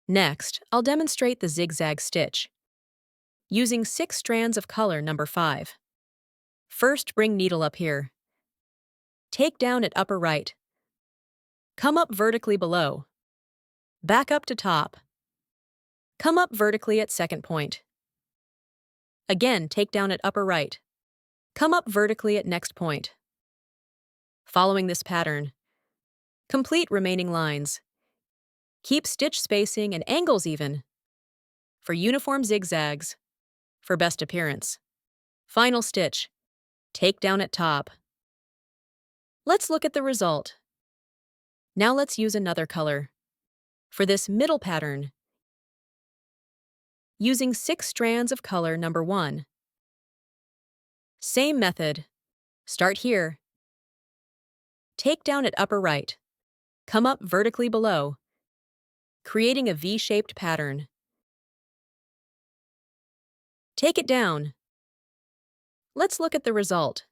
Next, I'll demonstrate the zigzag stitch, using 6 strands of color number 5. First, bring needle up here. Take down at upper right. Come up vertically below. Back up to top. Come up vertically at second point. Again, take down at upper right. Come up vertically at next point. Following this pattern, complete remaining lines. Keep stitch spacing and angles even for uniform zigzags for best appearance. Final stitch. Take down at top. Let's look at the result. Now let's use another color. For this middle pattern, using 6 strands of color number 1. Same method. Start here. Take down at upper right. Come up vertically below, creating a V-shaped pattern. Take it down. Let's look at the result.